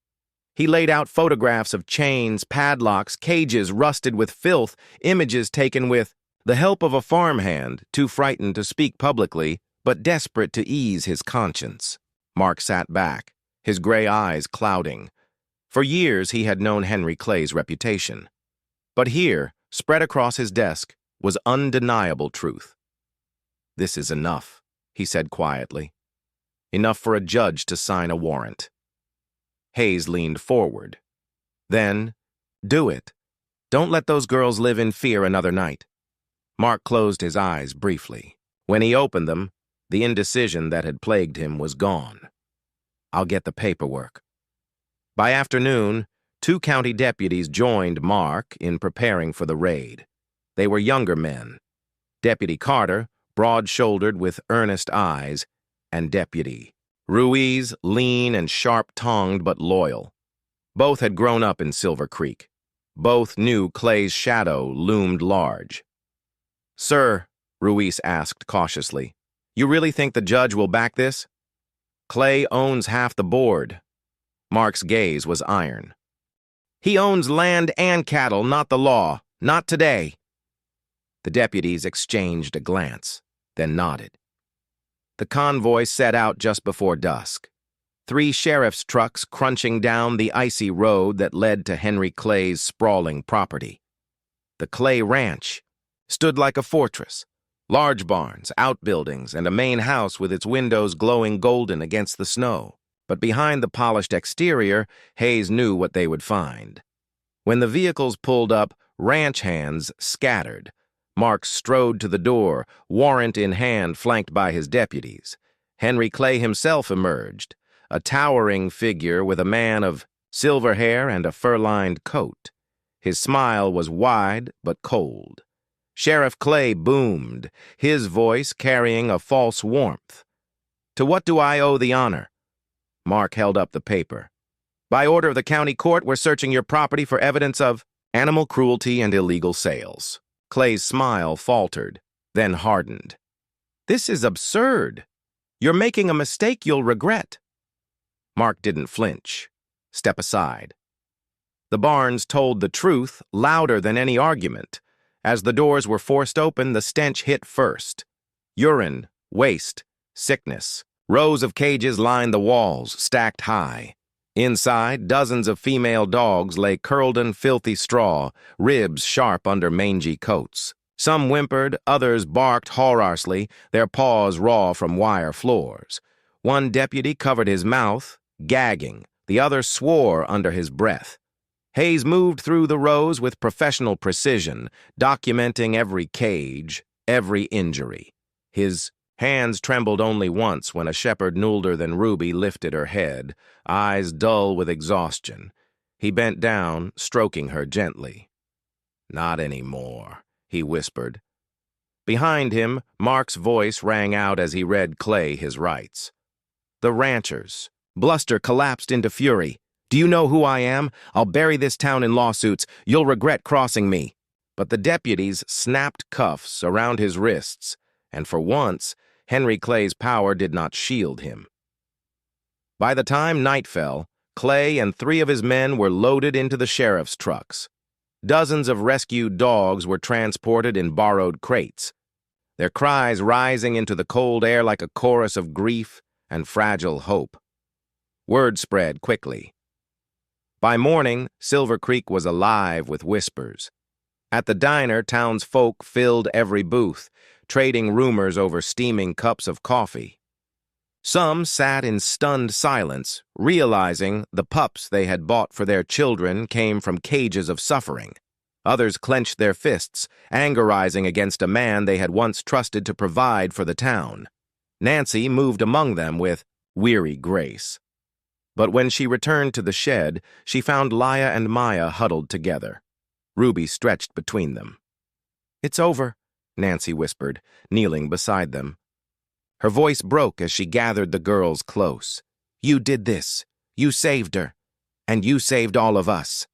He laid out photographs of chains, padlocks, cages rusted with filth, images taken with the help of a farmhand, too frightened to speak publicly, but desperate to ease his conscience. Mark sat back, his gray eyes clouding. For years he had known Henry Clay's reputation. But here, spread across his desk, was undeniable truth. "This is enough," he said quietly. "Enough for a judge to sign a warrant." Hayes leaned forward. "Then, do it. Don't let those girls live in fear another night." Mark closed his eyes briefly. When he opened them, the indecision that had plagued him was gone. "I'll get the paperwork." By afternoon, 2 county deputies joined Mark in preparing for the raid. They were younger men. Deputy Carter, broad-shouldered with earnest eyes, and Deputy Ruiz, lean and sharp-tongued but loyal. Both had grown up in Silver Creek. Both knew Clay's shadow loomed large. "Sir," Ruiz asked cautiously, "you really think the judge will back this?" "Clay owns half the board." Mark's gaze was iron. "He owns land and cattle, not the law. Not today." The deputies exchanged a glance, then nodded. The convoy set out just before dusk. 3 sheriff's trucks crunching down the icy road that led to Henry Clay's sprawling property. The Clay Ranch stood like a fortress. Large barns, outbuildings, and a main house with its windows glowing golden against the snow. But behind the polished exterior, Hayes knew what they would find. When the vehicles pulled up, ranch hands scattered. Mark strode to the door, warrant in hand, flanked by his deputies. Henry Clay himself emerged, a towering figure with a man of silver hair and a fur-lined coat. His smile was wide but cold. Sheriff Clay boomed, his voice carrying a false warmth. "To what do I owe the honor?" Mark held up the paper. "By order of the county court, we're searching your property for evidence of animal cruelty and illegal sales." Clay's smile faltered, then hardened. "This is absurd. You're making a mistake you'll regret." Mark didn't flinch. "Step aside." The barns told the truth louder than any argument. As the doors were forced open, the stench hit first. Urine, waste, sickness. Rows of cages lined the walls, stacked high. Inside, dozens of female dogs lay curled in filthy straw, ribs sharp under mangy coats. Some whimpered, others barked hororously, their paws raw from wire floors. One deputy covered his mouth, gagging. The other swore under his breath. Hayes moved through the rows with professional precision, documenting every cage, every injury. His hands trembled only once when a shepherd older than Ruby lifted her head, eyes dull with exhaustion. He bent down, stroking her gently. "Not anymore," he whispered. Behind him, Mark's voice rang out as he read Clay his rights. "The ranchers." Bluster collapsed into fury. "Do you know who I am? I'll bury this town in lawsuits. You'll regret crossing me." But the deputies snapped cuffs around his wrists, and for once, Henry Clay's power did not shield him. By the time night fell, Clay and 3 of his men were loaded into the sheriff's trucks. Dozens of rescued dogs were transported in borrowed crates, their cries rising into the cold air like a chorus of grief and fragile hope. Word spread quickly. By morning, Silver Creek was alive with whispers. At the diner, townsfolk filled every booth, trading rumors over steaming cups of coffee. Some sat in stunned silence, realizing the pups they had bought for their children came from cages of suffering. Others clenched their fists, anger rising against a man they had once trusted to provide for the town. Nancy moved among them with weary grace. But when she returned to the shed, she found Laya and Maya huddled together. Ruby stretched between them. "It's over," Nancy whispered, kneeling beside them. Her voice broke as she gathered the girls close. "You did this. You saved her. And you saved all of us."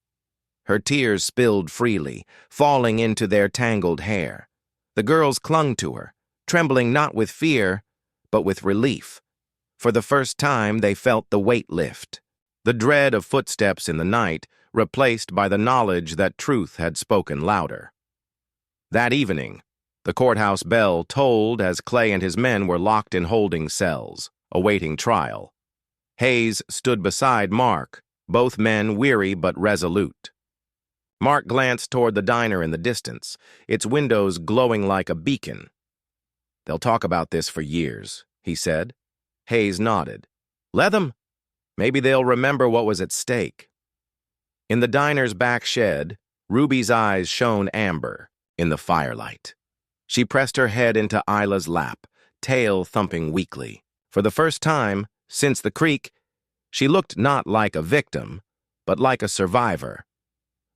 Her tears spilled freely, falling into their tangled hair. The girls clung to her, trembling not with fear, but with relief. For the first time, they felt the weight lift. The dread of footsteps in the night replaced by the knowledge that truth had spoken louder. That evening, the courthouse bell tolled as Clay and his men were locked in holding cells, awaiting trial. Hayes stood beside Mark, both men weary but resolute. Mark glanced toward the diner in the distance, its windows glowing like a beacon. "They'll talk about this for years," he said. Hayes nodded. "Let them. Maybe they'll remember what was at stake." In the diner's back shed, Ruby's eyes shone amber in the firelight. She pressed her head into Isla's lap, tail thumping weakly. For the first time, since the creek, she looked not like a victim, but like a survivor.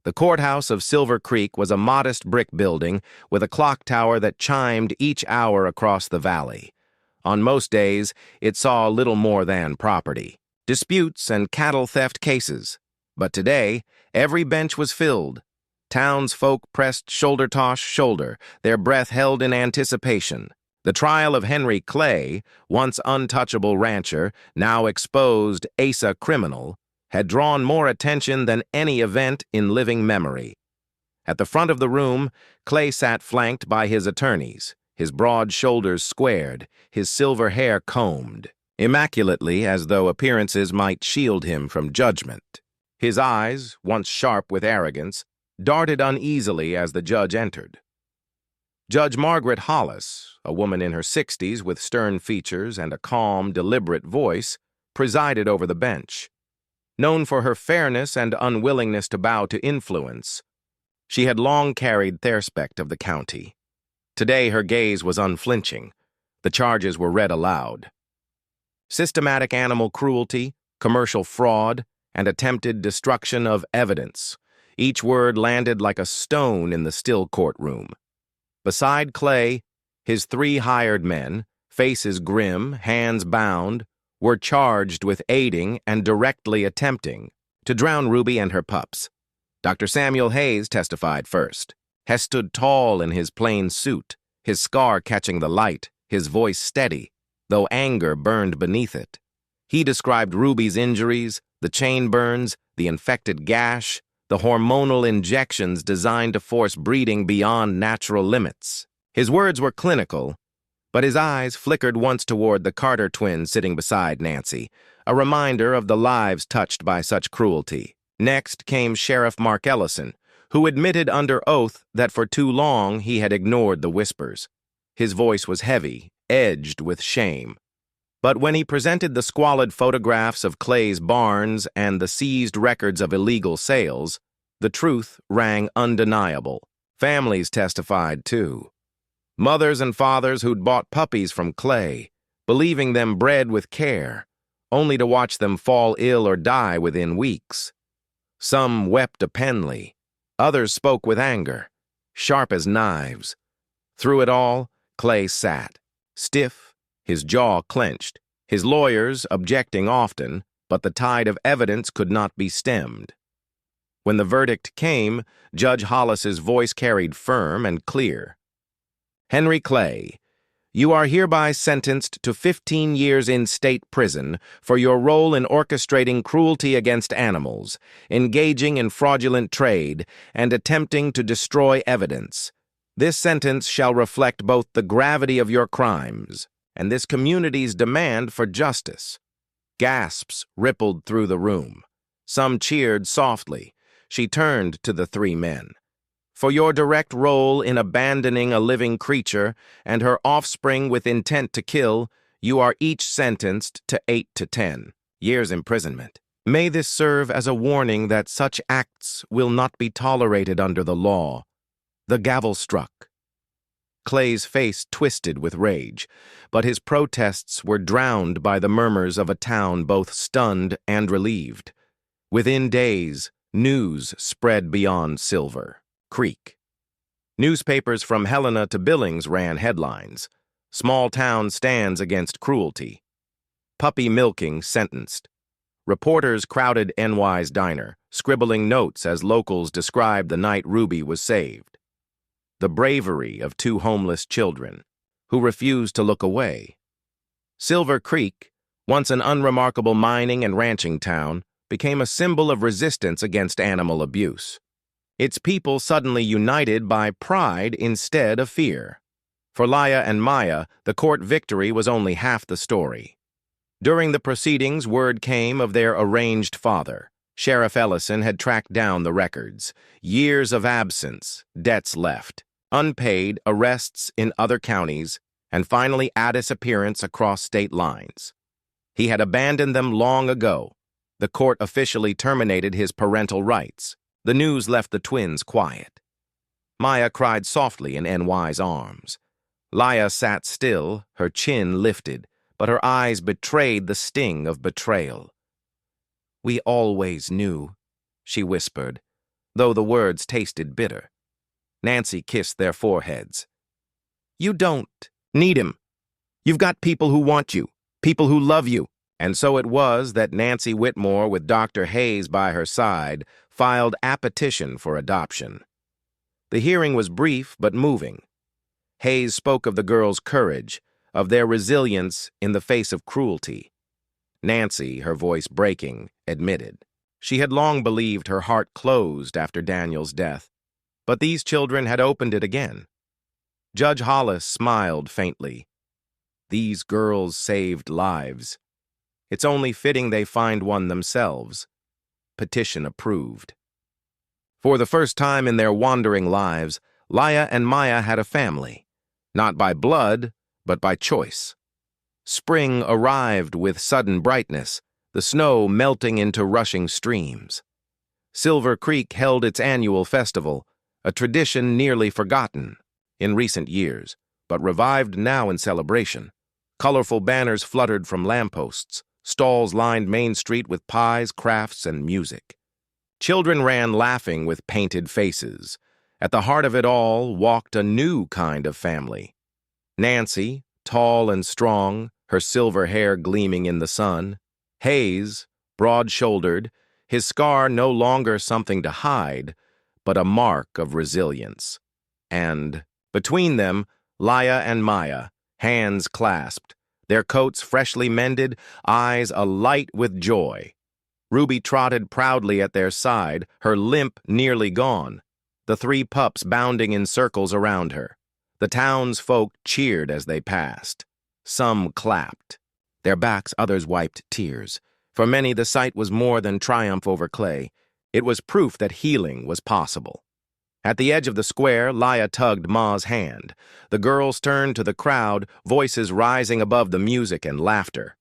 The courthouse of Silver Creek was a modest brick building with a clock tower that chimed each hour across the valley. On most days, it saw little more than property, disputes and cattle theft cases. But today, every bench was filled. Townsfolk pressed shoulder to shoulder, their breath held in anticipation. The trial of Henry Clay, once untouchable rancher, now exposed Asa criminal, had drawn more attention than any event in living memory. At the front of the room, Clay sat flanked by his attorneys, his broad shoulders squared, his silver hair combed, immaculately as though appearances might shield him from judgment. His eyes, once sharp with arrogance, darted uneasily as the judge entered. Judge Margaret Hollis, a woman in her 60s with stern features and a calm, deliberate voice, presided over the bench. Known for her fairness and unwillingness to bow to influence, she had long carried theirspect of the county. Today her gaze was unflinching. The charges were read aloud. Systematic animal cruelty, commercial fraud, and attempted destruction of evidence. Each word landed like a stone in the still courtroom. Beside Clay, his 3 hired men, faces grim, hands bound, were charged with aiding and directly attempting to drown Ruby and her pups. Dr. Samuel Hayes testified first. Hess stood tall in his plain suit, his scar catching the light, his voice steady, though anger burned beneath it. He described Ruby's injuries, the chain burns, the infected gash, the hormonal injections designed to force breeding beyond natural limits. His words were clinical, but his eyes flickered once toward the Carter twins sitting beside Nancy, a reminder of the lives touched by such cruelty. Next came Sheriff Mark Ellison, who admitted under oath that for too long he had ignored the whispers. His voice was heavy, edged with shame. But when he presented the squalid photographs of Clay's barns and the seized records of illegal sales, the truth rang undeniable. Families testified, too. Mothers and fathers who'd bought puppies from Clay, believing them bred with care, only to watch them fall ill or die within weeks. Some wept openly, others spoke with anger, sharp as knives. Through it all, Clay sat, stiff, his jaw clenched, his lawyers objecting often, but the tide of evidence could not be stemmed. When the verdict came, Judge Hollis's voice carried firm and clear. "Henry Clay, you are hereby sentenced to 15 years in state prison for your role in orchestrating cruelty against animals, engaging in fraudulent trade, and attempting to destroy evidence. This sentence shall reflect both the gravity of your crimes and this community's demand for justice." Gasps rippled through the room. Some cheered softly. She turned to the three men. For your direct role in abandoning a living creature and her offspring with intent to kill, you are each sentenced to 8 to 10 years imprisonment. May this serve as a warning that such acts will not be tolerated under the law. The gavel struck. Clay's face twisted with rage, but his protests were drowned by the murmurs of a town both stunned and relieved. Within days, news spread beyond Silver Creek. Newspapers from Helena to Billings ran headlines. Small town stands against cruelty. Puppy milking sentenced. Reporters crowded NY's diner, scribbling notes as locals described the night Ruby was saved. The bravery of two homeless children, who refused to look away. Silver Creek, once an unremarkable mining and ranching town, became a symbol of resistance against animal abuse. Its people suddenly united by pride instead of fear. For Laya and Maya, the court victory was only half the story. During the proceedings, word came of their arranged father. Sheriff Ellison had tracked down the records. Years of absence, debts left, unpaid, arrests in other counties, and finally a disappearance across state lines. He had abandoned them long ago. The court officially terminated his parental rights. The news left the twins quiet. Maya cried softly in NY's arms. Laya sat still, her chin lifted, but her eyes betrayed the sting of betrayal. "We always knew," she whispered, though the words tasted bitter. Nancy kissed their foreheads. "You don't need him. You've got people who want you, people who love you." And so it was that Nancy Whitmore, with Dr. Hayes by her side, filed a petition for adoption. The hearing was brief but moving. Hayes spoke of the girls' courage, of their resilience in the face of cruelty. Nancy, her voice breaking, admitted. She had long believed her heart closed after Daniel's death, but these children had opened it again. Judge Hollis smiled faintly. These girls saved lives. It's only fitting they find one themselves. Petition approved. For the first time in their wandering lives, Laya and Maya had a family, not by blood, but by choice. Spring arrived with sudden brightness, the snow melting into rushing streams. Silver Creek held its annual festival, a tradition nearly forgotten in recent years, but revived now in celebration. Colorful banners fluttered from lampposts. Stalls lined Main Street with pies, crafts, and music. Children ran laughing with painted faces. At the heart of it all walked a new kind of family. Nancy, tall and strong, her silver hair gleaming in the sun. Hayes, broad-shouldered, his scar no longer something to hide, but a mark of resilience. And, between them, Laya and Maya, hands clasped, their coats freshly mended, eyes alight with joy. Ruby trotted proudly at their side, her limp nearly gone, the three pups bounding in circles around her. The townsfolk cheered as they passed. Some clapped. Their backs others wiped tears. For many the sight was more than triumph over Clay. It was proof that healing was possible. At the edge of the square, Laya tugged Ma's hand. The girls turned to the crowd, voices rising above the music and laughter.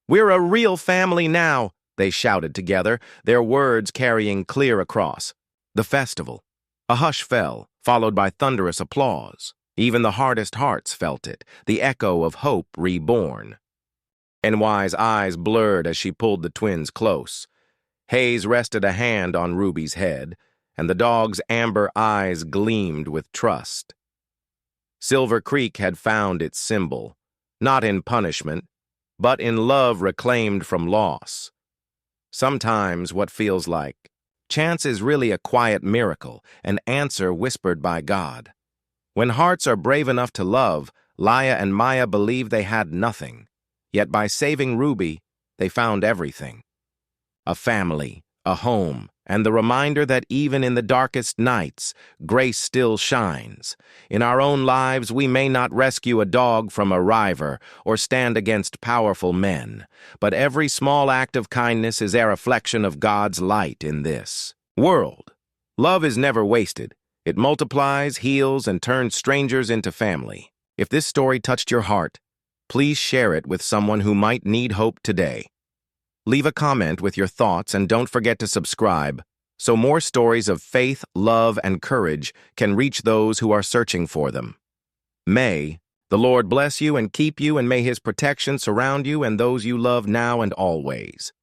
"We're a real family now," they shouted together, their words carrying clear across. The festival. A hush fell, followed by thunderous applause. Even the hardest hearts felt it, the echo of hope reborn. NY's eyes blurred as she pulled the twins close. Hayes rested a hand on Ruby's head, and the dog's amber eyes gleamed with trust. Silver Creek had found its symbol, not in punishment, but in love reclaimed from loss. Sometimes what feels like chance is really a quiet miracle, an answer whispered by God. When hearts are brave enough to love, Laya and Maya believed they had nothing, yet by saving Ruby, they found everything. A family, a home, and the reminder that even in the darkest nights, grace still shines. In our own lives, we may not rescue a dog from a river or stand against powerful men, but every small act of kindness is a reflection of God's light in this world. Love is never wasted. It multiplies, heals, and turns strangers into family. If this story touched your heart, please share it with someone who might need hope today. Leave a comment with your thoughts and don't forget to subscribe so more stories of faith, love, and courage can reach those who are searching for them. May the Lord bless you and keep you, and may His protection surround you and those you love now and always.